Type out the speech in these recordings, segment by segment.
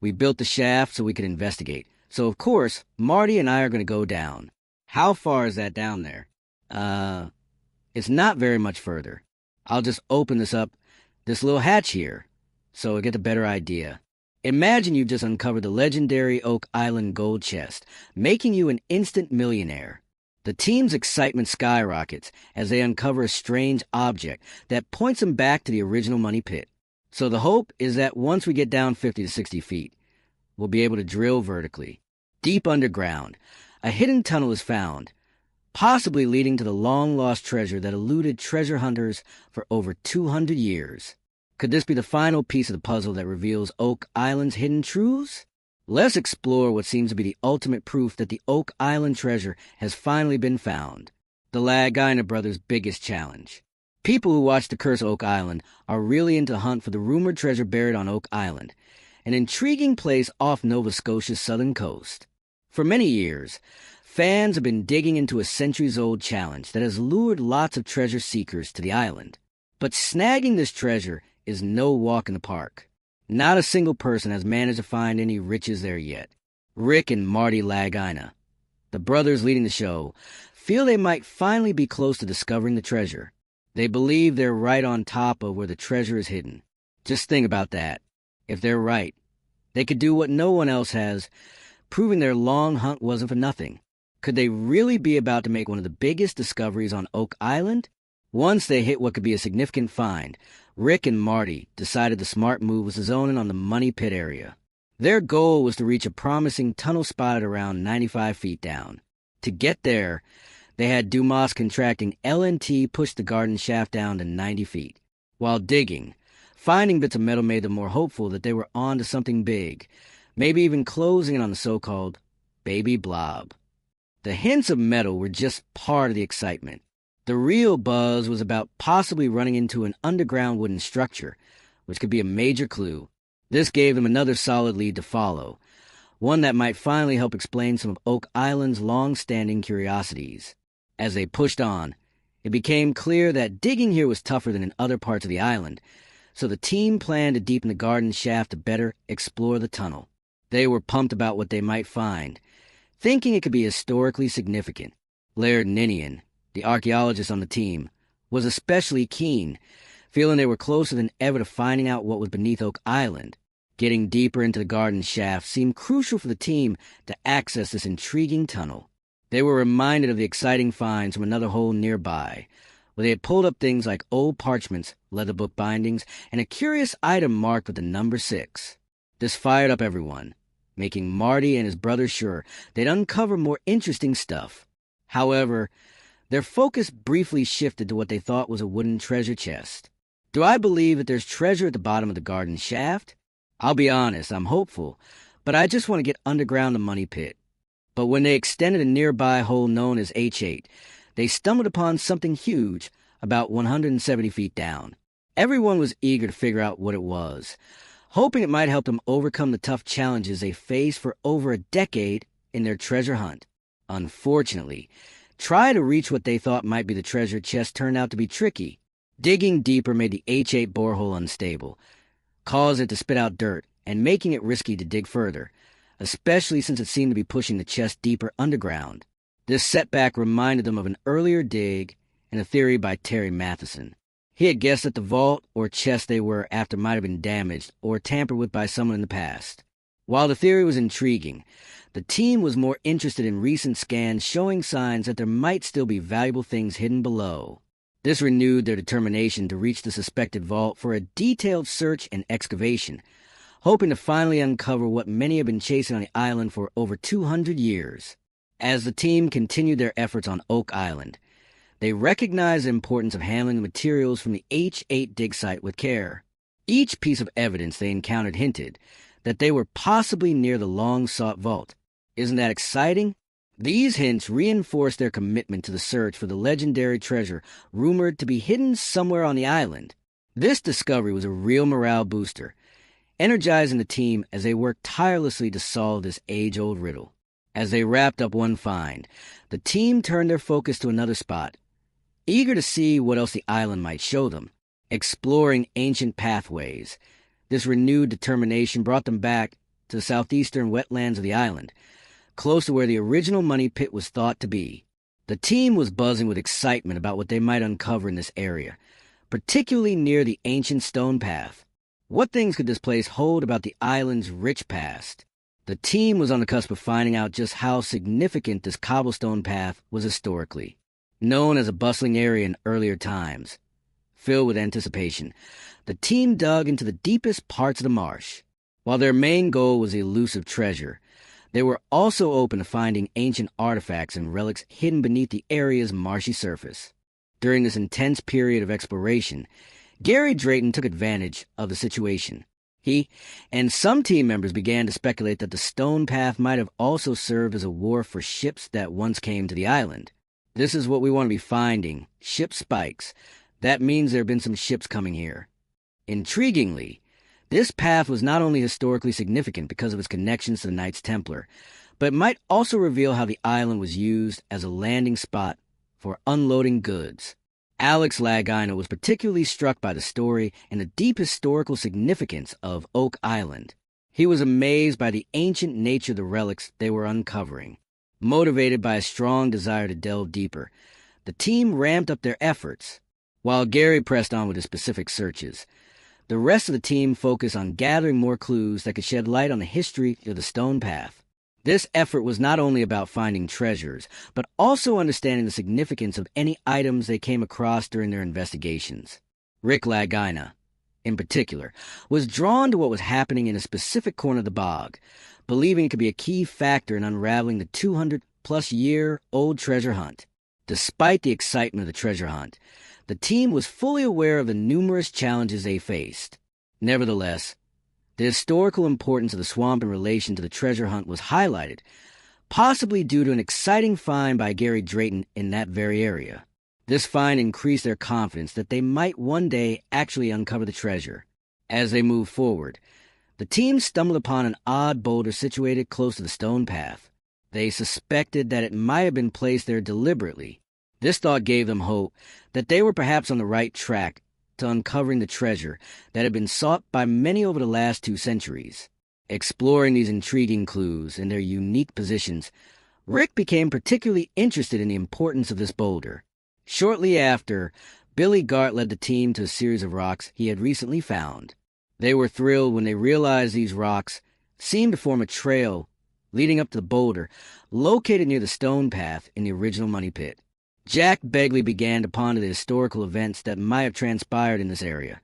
We built the shaft so we could investigate. So, of course, Marty and I are going to go down. How far is that down there? It's not very much further. I'll just open this little hatch here, so I get a better idea. Imagine you've just uncovered the legendary Oak Island gold chest, making you an instant millionaire. The team's excitement skyrockets as they uncover a strange object that points them back to the original money pit. So the hope is that once we get down 50 to 60 feet, we'll be able to drill vertically. Deep underground, a hidden tunnel is found, possibly leading to the long-lost treasure that eluded treasure hunters for over 200 years. Could this be the final piece of the puzzle that reveals Oak Island's hidden truths? Let's explore what seems to be the ultimate proof that the Oak Island treasure has finally been found. The Lagina brothers' biggest challenge. People who watch The Curse of Oak Island are really into the hunt for the rumored treasure buried on Oak Island, an intriguing place off Nova Scotia's southern coast. For many years, fans have been digging into a centuries-old challenge that has lured lots of treasure seekers to the island. But snagging this treasure is no walk in the park. Not a single person has managed to find any riches there yet. Rick and Marty Lagina, the brothers leading the show, feel they might finally be close to discovering the treasure. They believe they're right on top of where the treasure is hidden. Just think about that. If they're right, they could do what no one else has, proving their long hunt wasn't for nothing. Could they really be about to make one of the biggest discoveries on Oak Island? Once they hit what could be a significant find, Rick and Marty decided the smart move was to zone in on the money pit area. Their goal was to reach a promising tunnel spotted around 95 feet down. To get there, they had Dumas contracting LNT push the garden shaft down to 90 feet. While digging, finding bits of metal made them more hopeful that they were on to something big, maybe even closing in on the so-called baby blob. The hints of metal were just part of the excitement. The real buzz was about possibly running into an underground wooden structure, which could be a major clue. This gave them another solid lead to follow, one that might finally help explain some of Oak Island's long-standing curiosities. As they pushed on, it became clear that digging here was tougher than in other parts of the island, so the team planned to deepen the garden shaft to better explore the tunnel. They were pumped about what they might find, thinking it could be historically significant. Laird Ninian, the archaeologist on the team, was especially keen, feeling they were closer than ever to finding out what was beneath Oak Island. Getting deeper into the garden shaft seemed crucial for the team to access this intriguing tunnel. They were reminded of the exciting finds from another hole nearby, where they had pulled up things like old parchments, leather book bindings, and a curious item marked with the number 6. This fired up everyone, making Marty and his brothers sure they'd uncover more interesting stuff. However, their focus briefly shifted to what they thought was a wooden treasure chest. Do I believe that there's treasure at the bottom of the garden shaft? I'll be honest, I'm hopeful, but I just want to get underground the money pit. But when they extended a nearby hole known as H8, they stumbled upon something huge, about 170 feet down. Everyone was eager to figure out what it was, hoping it might help them overcome the tough challenges they faced for over a decade in their treasure hunt. Unfortunately, trying to reach what they thought might be the treasure chest turned out to be tricky. Digging deeper made the H8 borehole unstable, caused it to spit out dirt, and making it risky to dig further, especially since it seemed to be pushing the chest deeper underground. This setback reminded them of an earlier dig and a theory by Terry Matheson. He had guessed that the vault or chest they were after might have been damaged or tampered with by someone in the past. While the theory was intriguing, the team was more interested in recent scans showing signs that there might still be valuable things hidden below. This renewed their determination to reach the suspected vault for a detailed search and excavation, hoping to finally uncover what many have been chasing on the island for over 200 years. As the team continued their efforts on Oak Island, they recognized the importance of handling the materials from the H8 dig site with care. Each piece of evidence they encountered hinted that they were possibly near the long-sought vault. Isn't that exciting? These hints reinforced their commitment to the search for the legendary treasure rumored to be hidden somewhere on the island. This discovery was a real morale booster, energizing the team as they worked tirelessly to solve this age-old riddle. As they wrapped up one find, the team turned their focus to another spot, eager to see what else the island might show them. Exploring ancient pathways, this renewed determination brought them back to the southeastern wetlands of the island, close to where the original money pit was thought to be. The team was buzzing with excitement about what they might uncover in this area, particularly near the ancient stone path. What things could this place hold about the island's rich past? The team was on the cusp of finding out just how significant this cobblestone path was historically. Known as a bustling area in earlier times. Filled with anticipation, the team dug into the deepest parts of the marsh. While their main goal was the elusive treasure, they were also open to finding ancient artifacts and relics hidden beneath the area's marshy surface. During this intense period of exploration, Gary Drayton took advantage of the situation. He and some team members began to speculate that the stone path might have also served as a wharf for ships that once came to the island. This is what we want to be finding, ship spikes. That means there have been some ships coming here. Intriguingly, this path was not only historically significant because of its connections to the Knights Templar, but it might also reveal how the island was used as a landing spot for unloading goods. Alex Lagina was particularly struck by the story and the deep historical significance of Oak Island. He was amazed by the ancient nature of the relics they were uncovering. Motivated by a strong desire to delve deeper, the team ramped up their efforts. While Gary pressed on with his specific searches, the rest of the team focused on gathering more clues that could shed light on the history of the stone path. This effort was not only about finding treasures, but also understanding the significance of any items they came across during their investigations. Rick Lagina, in particular, was drawn to what was happening in a specific corner of the bog, believing it could be a key factor in unraveling the 200-plus-year-old treasure hunt. Despite the excitement of the treasure hunt, the team was fully aware of the numerous challenges they faced. Nevertheless, the historical importance of the swamp in relation to the treasure hunt was highlighted, possibly due to an exciting find by Gary Drayton in that very area. This find increased their confidence that they might one day actually uncover the treasure. As they moved forward, the team stumbled upon an odd boulder situated close to the stone path. They suspected that it might have been placed there deliberately. This thought gave them hope that they were perhaps on the right track to uncovering the treasure that had been sought by many over the last 2 centuries. Exploring these intriguing clues and their unique positions, Rick became particularly interested in the importance of this boulder. Shortly after, Billy Gart led the team to a series of rocks he had recently found. They were thrilled when they realized these rocks seemed to form a trail leading up to the boulder located near the stone path in the original money pit. Jack Begley began to ponder the historical events that might have transpired in this area,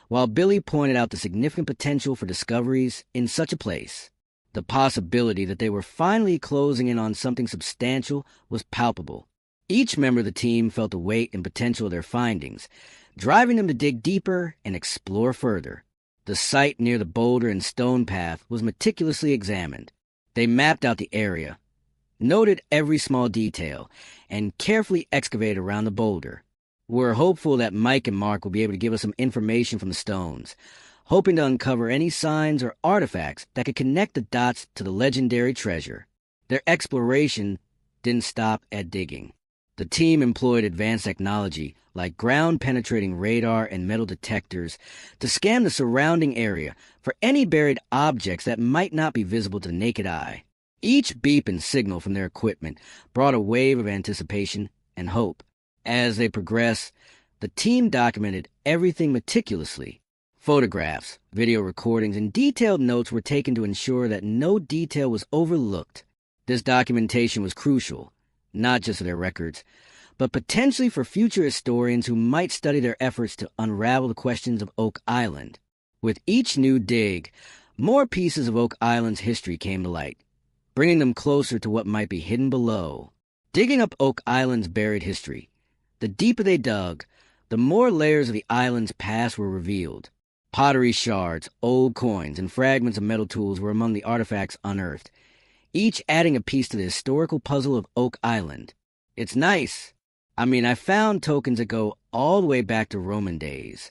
while Billy pointed out the significant potential for discoveries in such a place. The possibility that they were finally closing in on something substantial was palpable. Each member of the team felt the weight and potential of their findings, driving them to dig deeper and explore further. The site near the boulder and stone path was meticulously examined. They mapped out the area, noted every small detail, and carefully excavated around the boulder. We're hopeful that Mike and Mark will be able to give us some information from the stones, hoping to uncover any signs or artifacts that could connect the dots to the legendary treasure. Their exploration didn't stop at digging. The team employed advanced technology like ground-penetrating radar and metal detectors to scan the surrounding area for any buried objects that might not be visible to the naked eye. Each beep and signal from their equipment brought a wave of anticipation and hope. As they progressed, the team documented everything meticulously. Photographs, video recordings, and detailed notes were taken to ensure that no detail was overlooked. This documentation was crucial, not just for their records, but potentially for future historians who might study their efforts to unravel the questions of Oak Island. With each new dig, more pieces of Oak Island's history came to light, bringing them closer to what might be hidden below. Digging up Oak Island's buried history, the deeper they dug, the more layers of the island's past were revealed. Pottery shards, old coins, and fragments of metal tools were among the artifacts unearthed, each adding a piece to the historical puzzle of Oak Island. It's nice. I found tokens that go all the way back to Roman days.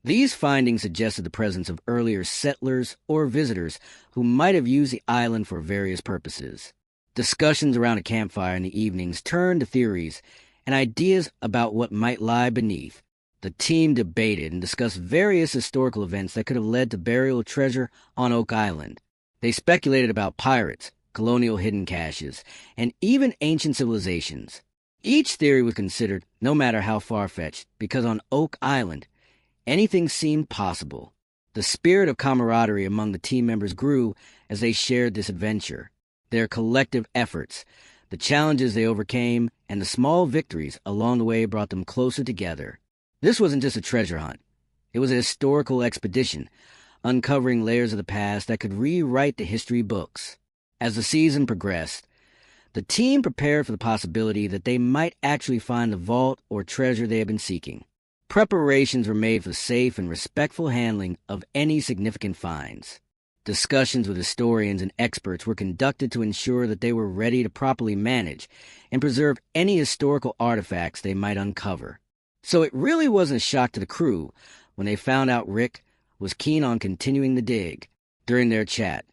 These findings suggested the presence of earlier settlers or visitors who might have used the island for various purposes. Discussions around a campfire in the evenings turned to theories and ideas about what might lie beneath. The team debated and discussed various historical events that could have led to burial of treasure on Oak Island. They speculated about pirates, colonial hidden caches, and even ancient civilizations. Each theory was considered, no matter how far-fetched, because on Oak Island, anything seemed possible. The spirit of camaraderie among the team members grew as they shared this adventure. Their collective efforts, the challenges they overcame, and the small victories along the way brought them closer together. This wasn't just a treasure hunt. It was a historical expedition, uncovering layers of the past that could rewrite the history books. As the season progressed, the team prepared for the possibility that they might actually find the vault or treasure they had been seeking. Preparations were made for the safe and respectful handling of any significant finds. Discussions with historians and experts were conducted to ensure that they were ready to properly manage and preserve any historical artifacts they might uncover. So it really wasn't a shock to the crew when they found out Rick was keen on continuing the dig. During their chat,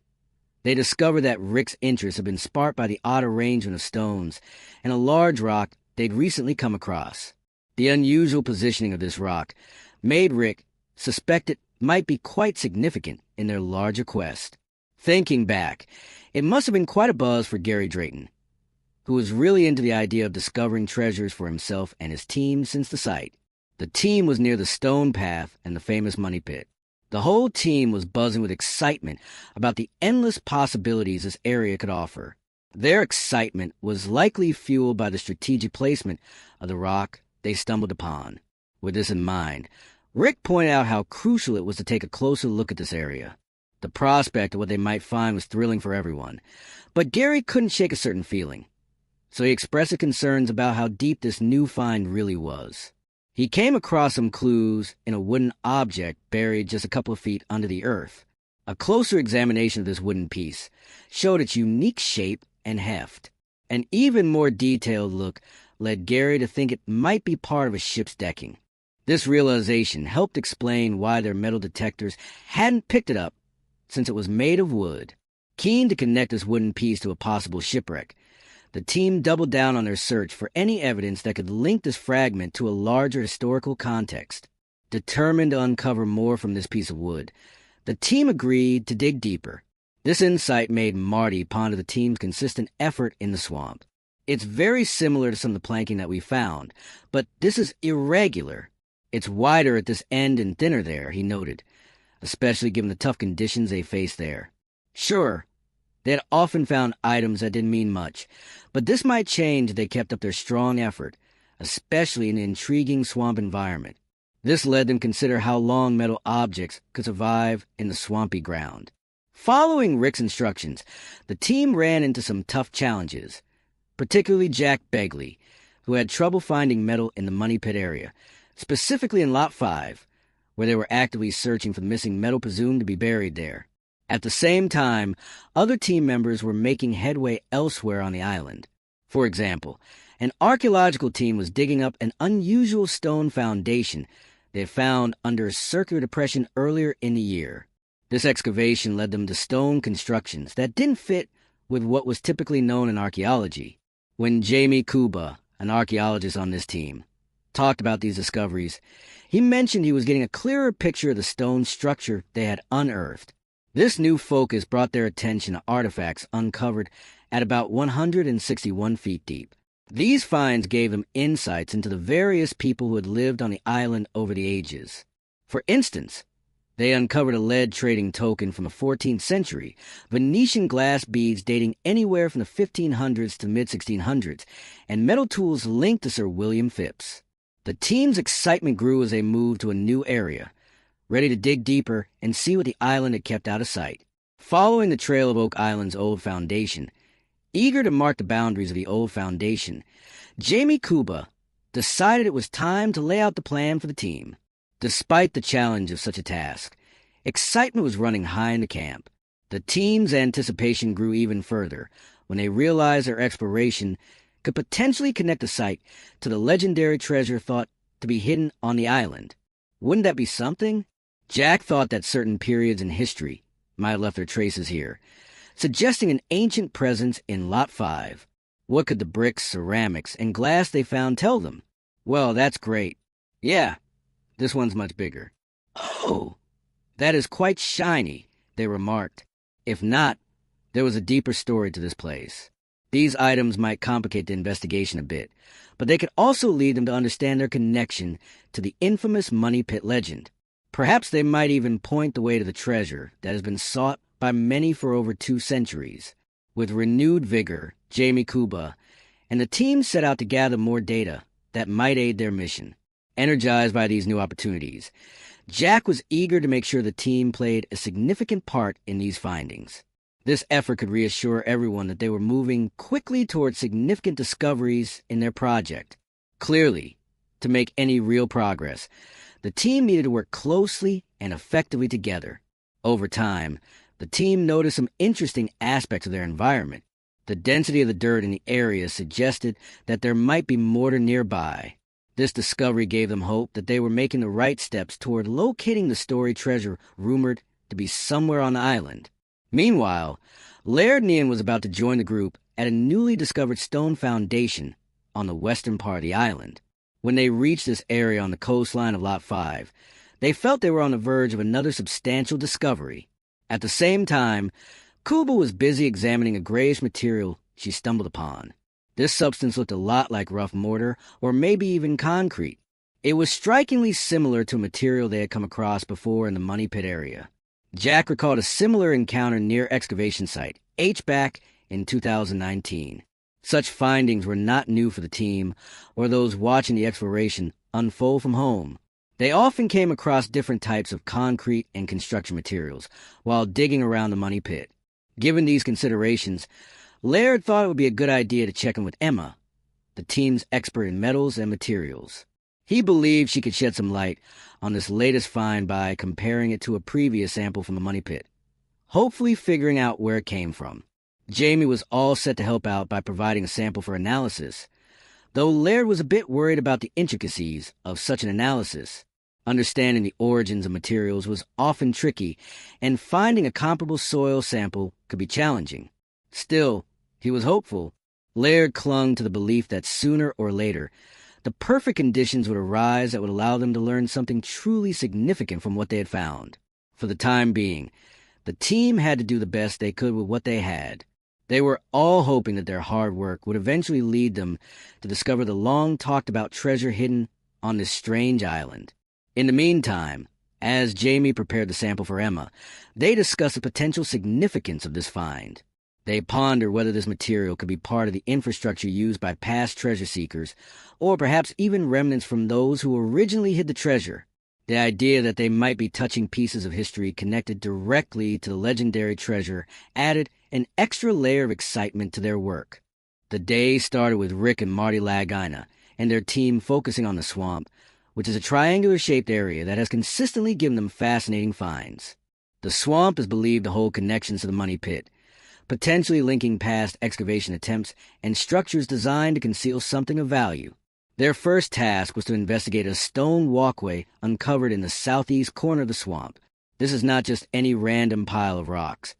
they discovered that Rick's interest had been sparked by the odd arrangement of stones and a large rock they'd recently come across. The unusual positioning of this rock made Rick suspect it might be quite significant in their larger quest. Thinking back, it must have been quite a buzz for Gary Drayton, who was really into the idea of discovering treasures for himself and his team since the site. The team was near the stone path and the famous money pit. The whole team was buzzing with excitement about the endless possibilities this area could offer. Their excitement was likely fueled by the strategic placement of the rock they stumbled upon. With this in mind, Rick pointed out how crucial it was to take a closer look at this area. The prospect of what they might find was thrilling for everyone, but Gary couldn't shake a certain feeling, so he expressed his concerns about how deep this new find really was. He came across some clues in a wooden object buried just a couple of feet under the earth. A closer examination of this wooden piece showed its unique shape and heft. An even more detailed look led Gary to think it might be part of a ship's decking. This realization helped explain why their metal detectors hadn't picked it up, since it was made of wood. Keen to connect this wooden piece to a possible shipwreck, the team doubled down on their search for any evidence that could link this fragment to a larger historical context. Determined to uncover more from this piece of wood, the team agreed to dig deeper. This insight made Marty ponder the team's consistent effort in the swamp. It's very similar to some of the planking that we found, but this is irregular. It's wider at this end and thinner there, he noted, especially given the tough conditions they faced there. Sure, they had often found items that didn't mean much, but this might change if they kept up their strong effort, especially in an intriguing swamp environment. This led them to consider how long metal objects could survive in the swampy ground. Following Rick's instructions, the team ran into some tough challenges, particularly Jack Begley, who had trouble finding metal in the Money Pit area, specifically in Lot 5, where they were actively searching for the missing metal presumed to be buried there. At the same time, other team members were making headway elsewhere on the island. For example, an archaeological team was digging up an unusual stone foundation they had found under a circular depression earlier in the year. This excavation led them to stone constructions that didn't fit with what was typically known in archaeology. When Jamie Kuba, an archaeologist on this team, talked about these discoveries, he mentioned he was getting a clearer picture of the stone structure they had unearthed. This new focus brought their attention to artifacts uncovered at about 161 feet deep. These finds gave them insights into the various people who had lived on the island over the ages. For instance, they uncovered a lead trading token from the 14th century, Venetian glass beads dating anywhere from the 1500s to mid-1600s, and metal tools linked to Sir William Phipps. The team's excitement grew as they moved to a new area, ready to dig deeper and see what the island had kept out of sight. Following the trail of Oak Island's old foundation, eager to mark the boundaries of the old foundation, Jamie Kuba decided it was time to lay out the plan for the team. Despite the challenge of such a task, excitement was running high in the camp. The team's anticipation grew even further when they realized their exploration could potentially connect the site to the legendary treasure thought to be hidden on the island. Wouldn't that be something? Jack thought that certain periods in history might have left their traces here, suggesting an ancient presence in Lot 5. What could the bricks, ceramics, and glass they found tell them? Well, that's great. Yeah, this one's much bigger. Oh, that is quite shiny, they remarked. If not, there was a deeper story to this place. These items might complicate the investigation a bit, but they could also lead them to understand their connection to the infamous Money Pit legend. Perhaps they might even point the way to the treasure that has been sought by many for over 2 centuries. With renewed vigor, Jamie Kuba and the team set out to gather more data that might aid their mission. Energized by these new opportunities, Jack was eager to make sure the team played a significant part in these findings. This effort could reassure everyone that they were moving quickly towards significant discoveries in their project. Clearly, to make any real progress, the team needed to work closely and effectively together. Over time, the team noticed some interesting aspects of their environment. The density of the dirt in the area suggested that there might be mortar nearby. This discovery gave them hope that they were making the right steps toward locating the storied treasure rumored to be somewhere on the island. Meanwhile, Laird and Ian was about to join the group at a newly discovered stone foundation on the western part of the island. When they reached this area on the coastline of Lot 5, they felt they were on the verge of another substantial discovery. At the same time, Kuba was busy examining a grayish material she stumbled upon. This substance looked a lot like rough mortar, or maybe even concrete. It was strikingly similar to a material they had come across before in the Money Pit area. Jack recalled a similar encounter near excavation site, H-back in 2019. Such findings were not new for the team or those watching the exploration unfold from home. They often came across different types of concrete and construction materials while digging around the Money Pit. Given these considerations, Laird thought it would be a good idea to check in with Emma, the team's expert in metals and materials. He believed she could shed some light on this latest find by comparing it to a previous sample from the Money Pit, hopefully figuring out where it came from. Jamie was all set to help out by providing a sample for analysis, though Laird was a bit worried about the intricacies of such an analysis. Understanding the origins of materials was often tricky, and finding a comparable soil sample could be challenging. Still, he was hopeful. Laird clung to the belief that sooner or later, the perfect conditions would arise that would allow them to learn something truly significant from what they had found. For the time being, the team had to do the best they could with what they had. They were all hoping that their hard work would eventually lead them to discover the long-talked-about treasure hidden on this strange island. In the meantime, as Jamie prepared the sample for Emma, they discussed the potential significance of this find. They pondered whether this material could be part of the infrastructure used by past treasure seekers, or perhaps even remnants from those who originally hid the treasure. The idea that they might be touching pieces of history connected directly to the legendary treasure added an extra layer of excitement to their work. The day started with Rick and Marty Lagina and their team focusing on the swamp, which is a triangular-shaped area that has consistently given them fascinating finds. The swamp is believed to hold connections to the Money Pit, potentially linking past excavation attempts and structures designed to conceal something of value. Their first task was to investigate a stone walkway uncovered in the southeast corner of the swamp. This is not just any random pile of rocks.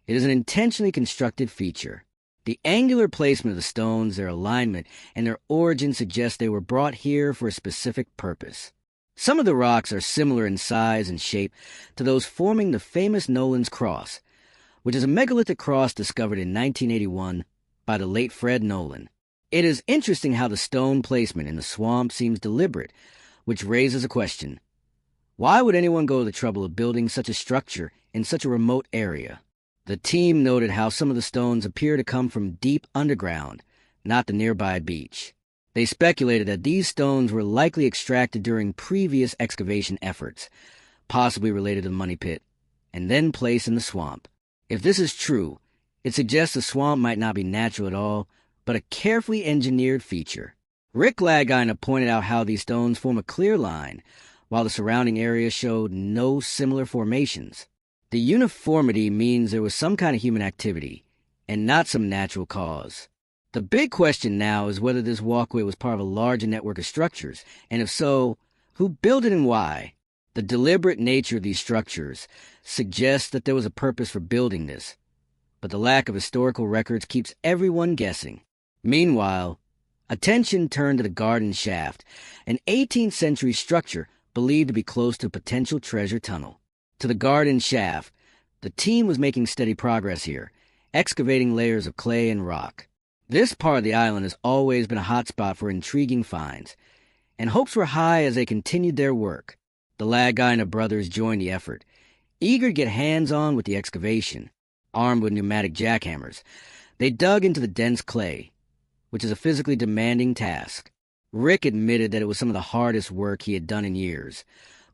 It is an intentionally constructed feature. The angular placement of the stones, their alignment, and their origin suggest they were brought here for a specific purpose. Some of the rocks are similar in size and shape to those forming the famous Nolan's Cross, which is a megalithic cross discovered in 1981 by the late Fred Nolan. It is interesting how the stone placement in the swamp seems deliberate, which raises a question. Why would anyone go to the trouble of building such a structure in such a remote area? The team noted how some of the stones appear to come from deep underground, not the nearby beach. They speculated that these stones were likely extracted during previous excavation efforts, possibly related to the Money Pit, and then placed in the swamp. If this is true, it suggests the swamp might not be natural at all, but a carefully engineered feature. Rick Lagina pointed out how these stones form a clear line, while the surrounding area showed no similar formations. The uniformity means there was some kind of human activity, and not some natural cause. The big question now is whether this walkway was part of a larger network of structures, and if so, who built it and why. The deliberate nature of these structures suggests that there was a purpose for building this, but the lack of historical records keeps everyone guessing. Meanwhile, attention turned to the garden shaft, an 18th century structure believed to be close to a potential treasure tunnel. To the garden shaft, The team was making steady progress here, excavating layers of clay and rock. This part of the island has always been a hotspot for intriguing finds, and hopes were high as they continued their work. The Lagina brothers joined the effort, eager to get hands-on with the excavation. Armed with pneumatic jackhammers, they dug into the dense clay, which is a physically demanding task. Rick admitted that it was some of the hardest work he had done in years,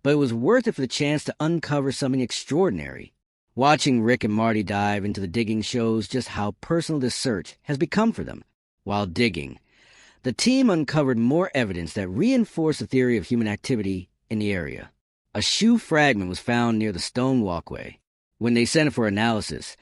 but it was worth it for the chance to uncover something extraordinary. Watching Rick and Marty dive into the digging shows just how personal this search has become for them. While digging, the team uncovered more evidence that reinforced the theory of human activity in the area. A shoe fragment was found near the stone walkway. When they sent it for analysis,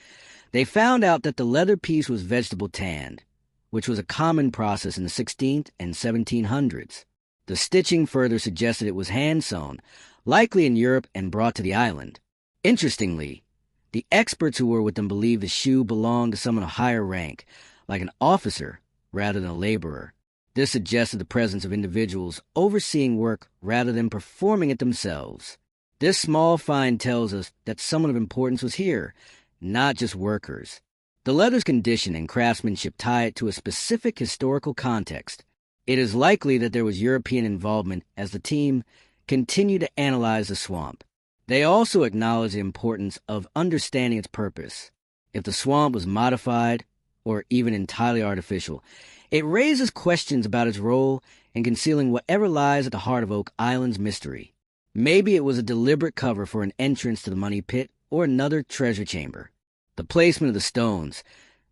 they found out that the leather piece was vegetable tanned, which was a common process in the 16th and 1700s. The stitching further suggested it was hand-sewn, likely in Europe and brought to the island. Interestingly, the experts who were with them believed the shoe belonged to someone of higher rank, like an officer rather than a laborer. This suggested the presence of individuals overseeing work rather than performing it themselves. This small find tells us that someone of importance was here, not just workers. The leather's condition and craftsmanship tie it to a specific historical context. It is likely that there was European involvement as the team continued to analyze the swamp. They also acknowledge the importance of understanding its purpose. If the swamp was modified, or even entirely artificial, it raises questions about its role in concealing whatever lies at the heart of Oak Island's mystery. Maybe it was a deliberate cover for an entrance to the money pit or another treasure chamber. The placement of the stones,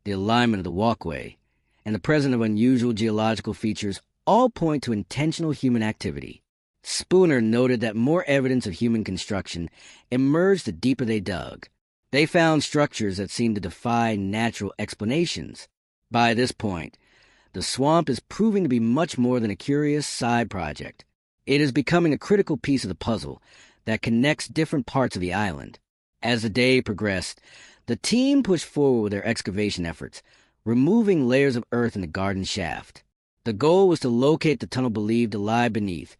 the alignment of the walkway, and the presence of unusual geological features all point to intentional human activity. Spooner noted that more evidence of human construction emerged the deeper they dug. They found structures that seemed to defy natural explanations. By this point, the swamp is proving to be much more than a curious side project. It is becoming a critical piece of the puzzle that connects different parts of the island. As the day progressed, the team pushed forward with their excavation efforts, removing layers of earth in the garden shaft. The goal was to locate the tunnel believed to lie beneath,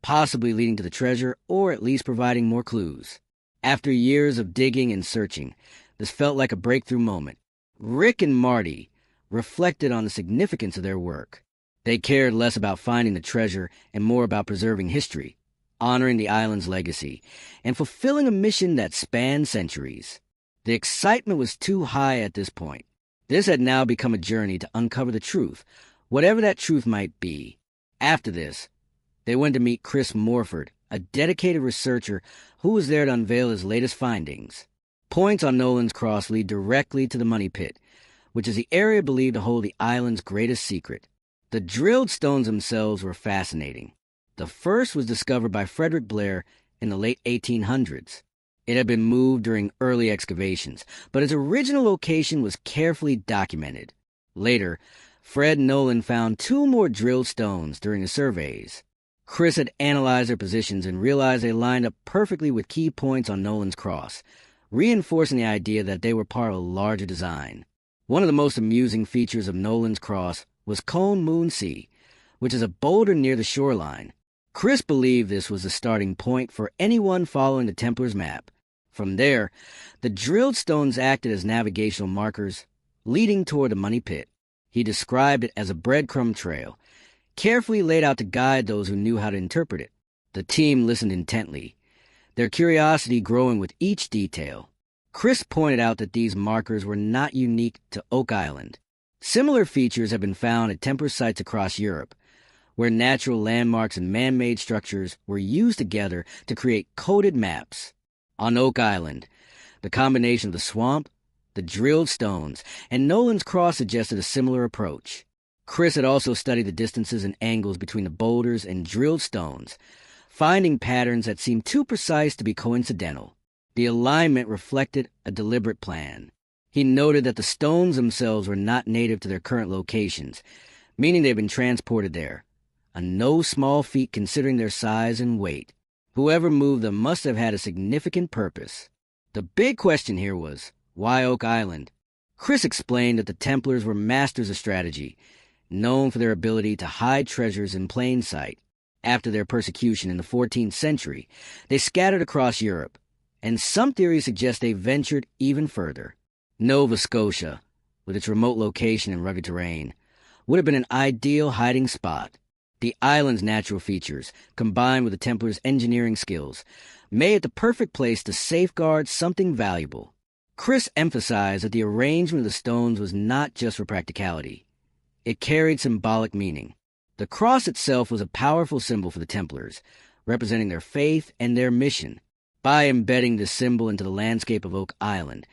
possibly leading to the treasure or at least providing more clues. After years of digging and searching, this felt like a breakthrough moment. Rick and Marty reflected on the significance of their work. They cared less about finding the treasure and more about preserving history, honoring the island's legacy, and fulfilling a mission that spanned centuries. The excitement was too high at this point. This had now become a journey to uncover the truth, whatever that truth might be. After this, they went to meet Chris Morford, a dedicated researcher who was there to unveil his latest findings. Points on Nolan's Cross lead directly to the money pit, which is the area believed to hold the island's greatest secret. The drilled stones themselves were fascinating. The first was discovered by Frederick Blair in the late 1800s. It had been moved during early excavations, but its original location was carefully documented. Later, Fred Nolan found 2 more drilled stones during the surveys. Chris had analyzed their positions and realized they lined up perfectly with key points on Nolan's Cross, reinforcing the idea that they were part of a larger design. One of the most amusing features of Nolan's Cross was Cone Moon Sea, which is a boulder near the shoreline. Chris believed this was the starting point for anyone following the Templars' map. From there, the drilled stones acted as navigational markers, leading toward the money pit. He described it as a breadcrumb trail, carefully laid out to guide those who knew how to interpret it. The team listened intently, their curiosity growing with each detail. Chris pointed out that these markers were not unique to Oak Island. Similar features have been found at Templar sites across Europe, where natural landmarks and man-made structures were used together to create coded maps. On Oak Island, the combination of the swamp, the drilled stones, and Nolan's Cross suggested a similar approach. Chris had also studied the distances and angles between the boulders and drilled stones, finding patterns that seemed too precise to be coincidental. The alignment reflected a deliberate plan. He noted that the stones themselves were not native to their current locations, meaning they've been transported there, a no small feat considering their size and weight. Whoever moved them must have had a significant purpose. The big question here was, why Oak Island? Chris explained that the Templars were masters of strategy, known for their ability to hide treasures in plain sight. After their persecution in the 14th century, they scattered across Europe, and some theories suggest they ventured even further. Nova Scotia, with its remote location and rugged terrain, would have been an ideal hiding spot. The island's natural features, combined with the Templars' engineering skills, made it the perfect place to safeguard something valuable. Chris emphasized that the arrangement of the stones was not just for practicality. It carried symbolic meaning. The cross itself was a powerful symbol for the Templars, representing their faith and their mission. By embedding this symbol into the landscape of Oak Island,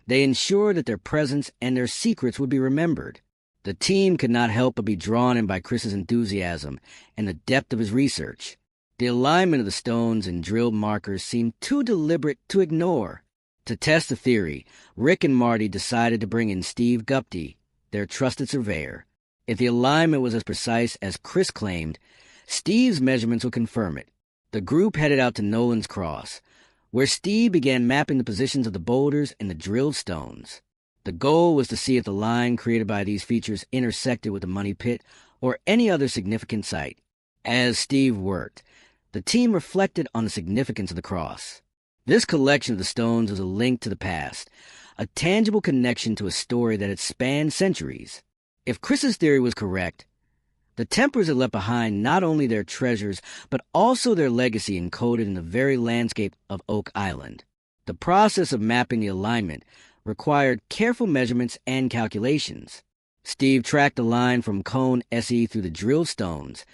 they ensured that their presence and their secrets would be remembered. The team could not help but be drawn in by Chris's enthusiasm and the depth of his research. The alignment of the stones and drilled markers seemed too deliberate to ignore. To test the theory, Rick and Marty decided to bring in Steve Gupte, their trusted surveyor. If the alignment was as precise as Chris claimed, Steve's measurements would confirm it. The group headed out to Nolan's Cross, where Steve began mapping the positions of the boulders and the drilled stones. The goal was to see if the line created by these features intersected with the money pit or any other significant site. As Steve worked, the team reflected on the significance of the cross. This collection of the stones was a link to the past, a tangible connection to a story that had spanned centuries. If Chris's theory was correct, the Templars had left behind not only their treasures, but also their legacy encoded in the very landscape of Oak Island. The process of mapping the alignment required careful measurements and calculations. Steve tracked the line from Cone SE through the drilled stones,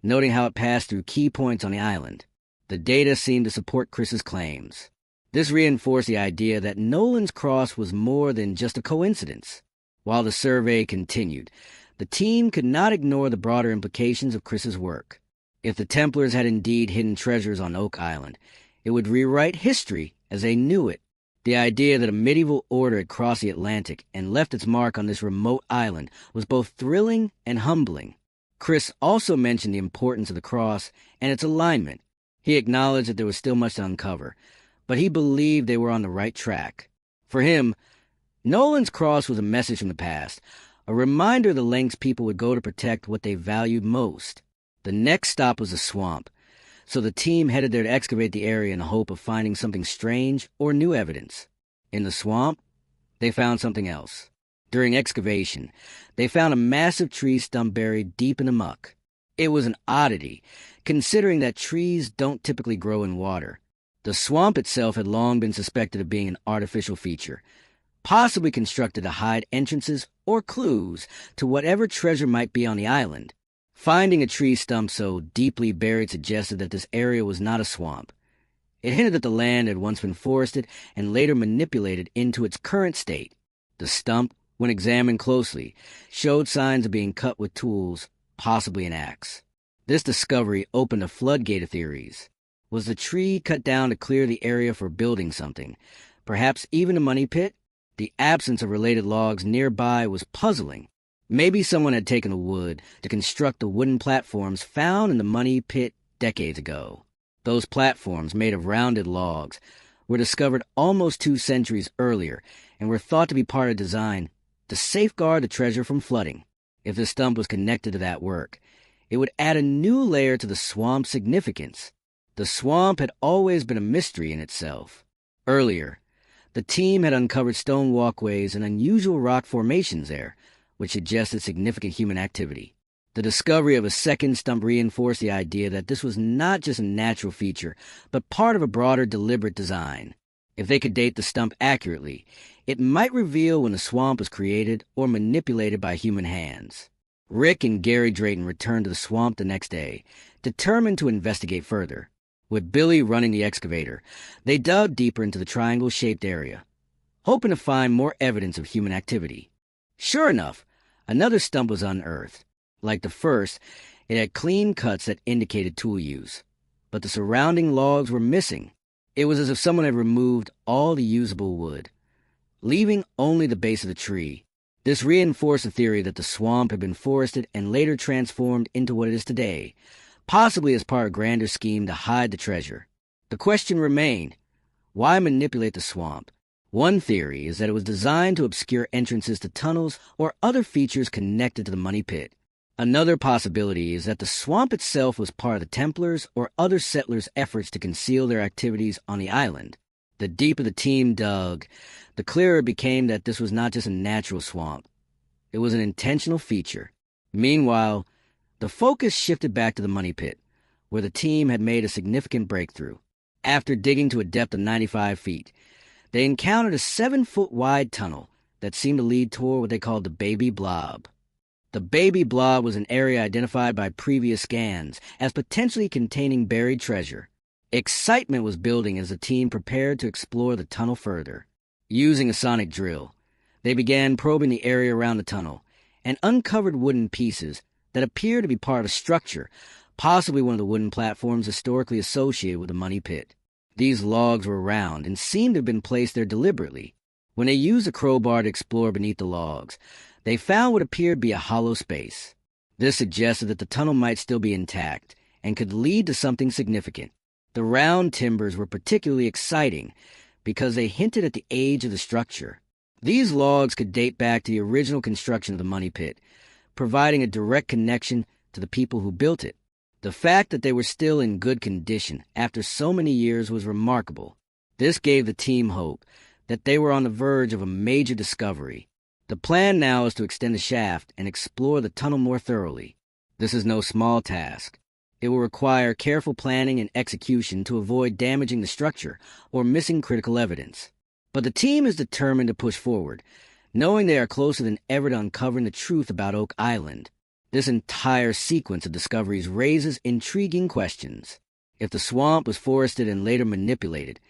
noting how it passed through key points on the island. The data seemed to support Chris's claims. This reinforced the idea that Nolan's Cross was more than just a coincidence. While the survey continued, the team could not ignore the broader implications of Chris's work. If the Templars had indeed hidden treasures on Oak Island, it would rewrite history as they knew it. The idea that a medieval order had crossed the Atlantic and left its mark on this remote island was both thrilling and humbling. Chris also mentioned the importance of the cross and its alignment. He acknowledged that there was still much to uncover, but he believed they were on the right track. For him, Nolan's Cross was a message from the past, a reminder of the lengths people would go to protect what they valued most. The next stop was a swamp, so the team headed there to excavate the area in the hope of finding something strange or new evidence. In the swamp, they found something else. During excavation, they found a massive tree stump buried deep in the muck. It was an oddity, considering that trees don't typically grow in water. The swamp itself had long been suspected of being an artificial feature, possibly constructed to hide entrances or clues to whatever treasure might be on the island. Finding a tree stump so deeply buried suggested that this area was not a swamp. It hinted that the land had once been forested and later manipulated into its current state. The stump, when examined closely, showed signs of being cut with tools, possibly an axe. This discovery opened a floodgate of theories. Was the tree cut down to clear the area for building something, perhaps even a money pit? The absence of related logs nearby was puzzling. Maybe someone had taken the wood to construct the wooden platforms found in the money pit decades ago. Those platforms, made of rounded logs, were discovered almost 2 centuries earlier and were thought to be part of design to safeguard the treasure from flooding. If the stump was connected to that work, it would add a new layer to the swamp's significance. The swamp had always been a mystery in itself. Earlier, the team had uncovered stone walkways and unusual rock formations there, which suggested significant human activity. The discovery of a second stump reinforced the idea that this was not just a natural feature, but part of a broader deliberate design. If they could date the stump accurately, it might reveal when the swamp was created or manipulated by human hands. Rick and Gary Drayton returned to the swamp the next day, determined to investigate further. With Billy running the excavator, they dug deeper into the triangle-shaped area, hoping to find more evidence of human activity. Sure enough, another stump was unearthed. Like the first, it had clean cuts that indicated tool use, but the surrounding logs were missing. It was as if someone had removed all the usable wood, leaving only the base of the tree. This reinforced the theory that the swamp had been forested and later transformed into what it is today, possibly as part of a grander scheme to hide the treasure. The question remained, why manipulate the swamp? One theory is that it was designed to obscure entrances to tunnels or other features connected to the money pit. Another possibility is that the swamp itself was part of the Templars or other settlers' efforts to conceal their activities on the island. The deeper the team dug, the clearer it became that this was not just a natural swamp. It was an intentional feature. Meanwhile, the focus shifted back to the money pit, where the team had made a significant breakthrough. After digging to a depth of 95 feet, they encountered a 7-foot-wide tunnel that seemed to lead toward what they called the Baby Blob. The Baby Blob was an area identified by previous scans as potentially containing buried treasure. Excitement was building as the team prepared to explore the tunnel further. Using a sonic drill, they began probing the area around the tunnel and uncovered wooden pieces that appeared to be part of a structure, possibly one of the wooden platforms historically associated with the money pit. These logs were round and seemed to have been placed there deliberately. When they used a crowbar to explore beneath the logs, they found what appeared to be a hollow space. This suggested that the tunnel might still be intact and could lead to something significant. The round timbers were particularly exciting because they hinted at the age of the structure. These logs could date back to the original construction of the money pit, providing a direct connection to the people who built it. The fact that they were still in good condition after so many years was remarkable. This gave the team hope that they were on the verge of a major discovery. The plan now is to extend the shaft and explore the tunnel more thoroughly. This is no small task. It will require careful planning and execution to avoid damaging the structure or missing critical evidence. But the team is determined to push forward, knowing they are closer than ever to uncovering the truth about Oak Island. This entire sequence of discoveries raises intriguing questions. If the swamp was forested and later manipulated,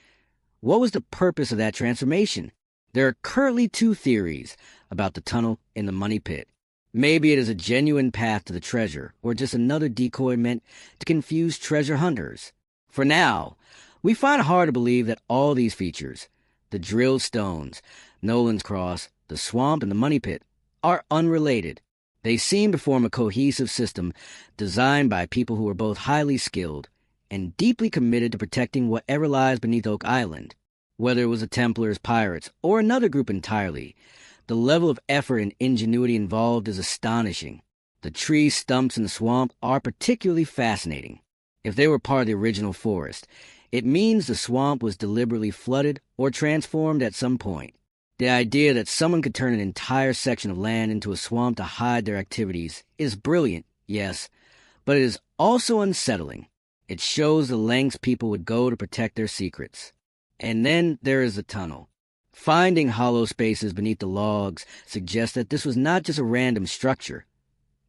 what was the purpose of that transformation? There are currently 2 theories about the tunnel in the money pit. Maybe it is a genuine path to the treasure, or just another decoy meant to confuse treasure hunters. For now, we find it hard to believe that all these features, the drilled stones, Nolan's Cross, the swamp, and the money pit, are unrelated. They seem to form a cohesive system designed by people who are both highly skilled and deeply committed to protecting whatever lies beneath Oak Island. Whether it was the Templars, pirates, or another group entirely, the level of effort and ingenuity involved is astonishing. The tree stumps in the swamp are particularly fascinating. If they were part of the original forest, it means the swamp was deliberately flooded or transformed at some point. The idea that someone could turn an entire section of land into a swamp to hide their activities is brilliant, yes, but it is also unsettling. It shows the lengths people would go to protect their secrets. And then there is the tunnel. Finding hollow spaces beneath the logs suggests that this was not just a random structure.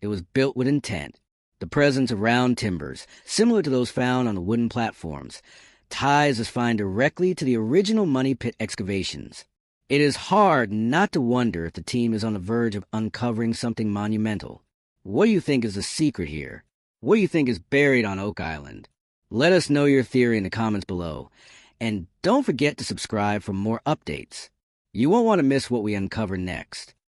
It was built with intent. The presence of round timbers, similar to those found on the wooden platforms, ties this find directly to the original money pit excavations. It is hard not to wonder if the team is on the verge of uncovering something monumental. What do you think is the secret here? What do you think is buried on Oak Island? Let us know your theory in the comments below. And don't forget to subscribe for more updates. You won't want to miss what we uncover next.